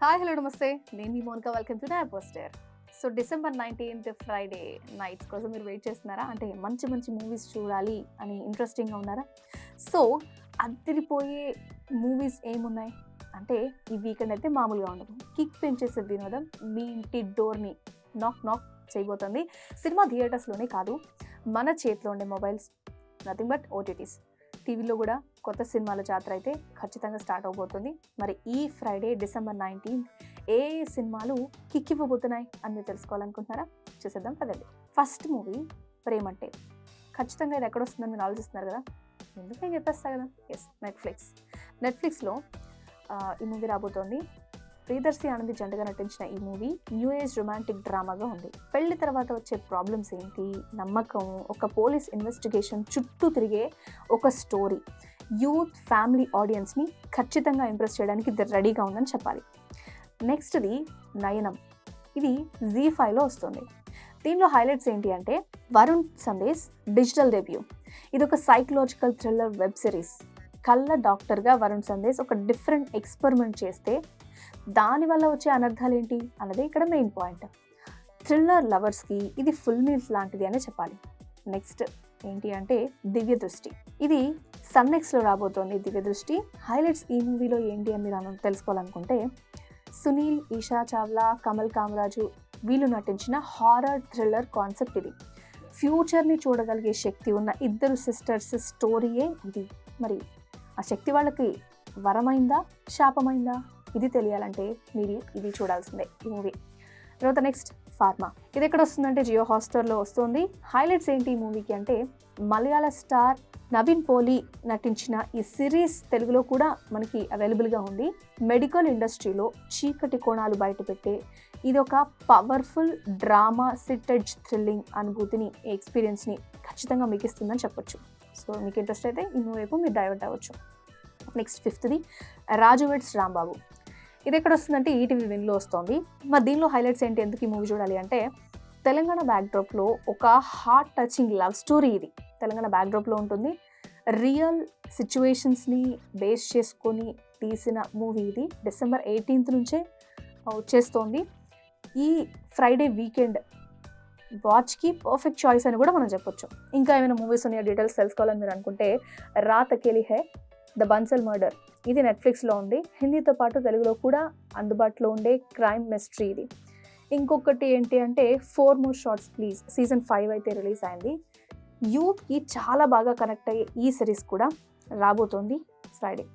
Hi hello నమస్తే నేను మీ Monika welcome to నా poster. So December 19th Friday nights కోసం మీరు వెయిట్ చేస్తున్నారా? అంటే మంచి మంచి మూవీస్ చూడాలి అని ఇంట్రెస్టింగ్గా ఉన్నారా? సో అదిరిపోయే మూవీస్ ఏమున్నాయి అంటే ఈ వీకెండ్ అయితే మామూలుగా ఉండదు. కిక్ పెంచేసే వినోదం మీ ఇంటి డోర్ని నాక్ నాక్ చేయబోతుంది. సినిమా థియేటర్స్లోనే కాదు, మన చేతిలో ఉండే మొబైల్స్, నథింగ్ బట్ ఓటీటీస్, టీవీలో కూడా కొత్త సినిమాల జాతర అయితే ఖచ్చితంగా స్టార్ట్ అవబోతుంది. మరి ఈ ఫ్రైడే డిసెంబర్ 19th ఏ సినిమాలు కిక్ ఇవ్వబోతున్నాయి అని మీరు తెలుసుకోవాలనుకుంటున్నారా? చూసేద్దాం పదండి. ఫస్ట్ మూవీ ప్రేమంటే. ఖచ్చితంగా ఇది ఎక్కడ వస్తుందని మీరు ఆలోచిస్తున్నారు కదా, ఎందుకు నేను చెప్పేస్తా కదా. ఎస్, నెట్ఫ్లిక్స్లో ఈ మూవీ రాబోతోంది. ప్రియదర్శి ఆనంది జంటగా నటించిన ఈ మూవీ న్యూ ఏజ్ రొమాంటిక్ డ్రామాగా ఉంది. పెళ్లి తర్వాత వచ్చే ప్రాబ్లమ్స్ ఏంటి, నమ్మకం, ఒక పోలీస్ ఇన్వెస్టిగేషన్ చుట్టూ తిరిగే ఒక స్టోరీ యూత్ ఫ్యామిలీ ఆడియన్స్ని ఖచ్చితంగా ఇంప్రెస్ చేయడానికి ఇది రెడీగా ఉందని చెప్పాలి. నెక్స్ట్ది నయనం. ఇది ZEE5లో వస్తుంది. దీనిలో హైలైట్స్ ఏంటి అంటే వరుణ్ సందేశ్ డిజిటల్ డెబ్యూ. ఇది ఒక సైకలాజికల్ థ్రిల్లర్ వెబ్ సిరీస్. కళ్ళ డాక్టర్గా వరుణ్ సందేశ్ ఒక డిఫరెంట్ ఎక్స్పెరిమెంట్ చేస్తే దానివల్ల వచ్చే అనర్థాలు ఏంటి అన్నది ఇక్కడ మెయిన్ పాయింట్. థ్రిల్లర్ లవర్స్కి ఇది ఫుల్ మీల్స్ లాంటిది అనే చెప్పాలి. నెక్స్ట్ ఏంటి అంటే దివ్య దృష్టి. ఇది సన్నెక్స్లో రాబోతోంది. దివ్య దృష్టి హైలైట్స్ ఈ మూవీలో ఏంటి అని మీరు తెలుసుకోవాలనుకుంటే సునీల్, ఈషా చావ్లా, కమల్ కామరాజు వీళ్ళు నటించిన హారర్ థ్రిల్లర్ కాన్సెప్ట్ ఇది. ఫ్యూచర్ని చూడగలిగే శక్తి ఉన్న ఇద్దరు సిస్టర్స్ స్టోరీయే ఇది. మరి ఆ శక్తి వాళ్ళకి వరమైందా శాపమైందా ఇది తెలియాలంటే మీరు ఇది చూడాల్సిందే ఈ మూవీ. తర్వాత నెక్స్ట్ ఫార్మా. ఇది ఎక్కడ వస్తుందంటే జియో హాట్స్టార్లో వస్తుంది. హైలైట్స్ ఏంటి ఈ మూవీకి అంటే మలయాళ స్టార్ నవీన్ పోలి నటించిన ఈ సిరీస్ తెలుగులో కూడా మనకి అవైలబుల్గా ఉంది. మెడికల్ ఇండస్ట్రీలో చీకటి కోణాలు బయటపెట్టే ఇది ఒక పవర్ఫుల్ డ్రామా సిట్టెడ్జ్ థ్రిల్లింగ్ అనుభూతిని, ఎక్స్పీరియన్స్ని ఖచ్చితంగా మీకు ఇస్తుందని చెప్పొచ్చు. సో మీకు ఇంట్రెస్ట్ అయితే ఈ మూవీ వైపు మీరు డైవర్ట్ అవ్వచ్చు. నెక్స్ట్ ఫిఫ్త్ది రాజు వెడ్స్ రాంబాబు. ఇది ఎక్కడ వస్తుందంటే ఈటీవీ విన్లో వస్తుంది. మరి దీనిలో హైలైట్స్ ఏంటి, ఎందుకు ఈ మూవీ చూడాలి అంటే తెలంగాణ బ్యాక్డ్రాప్లో ఒక హార్ట్ టచింగ్ లవ్ స్టోరీ. ఇది తెలంగాణ బ్యాక్డ్రాప్లో ఉంటుంది. రియల్ సిచ్యువేషన్స్ని బేస్ చేసుకొని తీసిన మూవీ ఇది. డిసెంబర్ 18th నుంచే వచ్చేస్తోంది. ఈ ఫ్రైడే వీకెండ్ వాచ్కి పర్ఫెక్ట్ చాయిస్ అని కూడా మనం చెప్పొచ్చు. ఇంకా ఏమైనా మూవీస్ ఉన్నాయో డీటెయిల్స్ తెలుసుకోవాలని మీరు అనుకుంటే రాత్ అకేలి హై, ద బన్సల్ మర్డర్, ఇది నెట్ఫ్లిక్స్లో ఉంది. హిందీతో పాటు తెలుగులో కూడా అందుబాటులో ఉండే క్రైమ్ మిస్టరీ ఇది. ఇంకొకటి ఏంటి అంటే 4 More Shots Please సీజన్ 5 అయితే రిలీజ్ అయింది. యూత్కి చాలా బాగా కనెక్ట్ అయ్యే ఈ సిరీస్ కూడా రాబోతోంది ఫ్రైడే.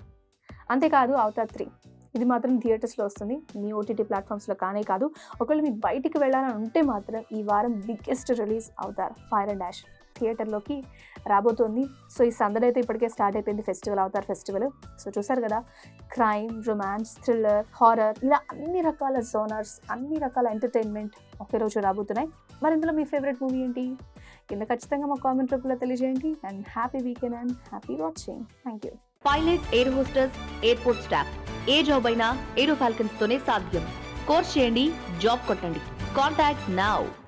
అంతేకాదు అవతార్ 3 ఇది మాత్రం థియేటర్స్లో వస్తుంది, మీ ఓటీటీ ప్లాట్ఫామ్స్లో కానే కాదు. ఒకవేళ మీకు బయటికి వెళ్ళాలని ఉంటే మాత్రం ఈ వారం biggest release Avatar fire and ash థియేటర్లోకి రాబోతోంది. సో ఈ సందడి అయితే ఇప్పటికే స్టార్ట్ అయిపోయింది, ఫెస్టివల్ అవతార్ ఫెస్టివల్. సో చూసారు కదా, క్రైమ్, రొమాన్స్, థ్రిల్లర్, హారర్ ఇలా అన్ని రకాల జోనర్స్, అన్ని రకాల ఎంటర్టైన్మెంట్ ఒకే రోజు రాబోతున్నాయి. మరి ఇందులో మీ ఫేవరెట్ మూవీ ఏంటి కింద ఖచ్చితంగా మా కామెంట్ రూపంలో తెలియజేయండి. And happy weekend and happy watching. Thank you. Pilot, air hostess, airport staff, A job అయినా ఏరో ఫాల్కన్స్ తోనే సాధ్యం. కోర్స్ చేయండి, జాబ్ కొట్టండి. Contact now.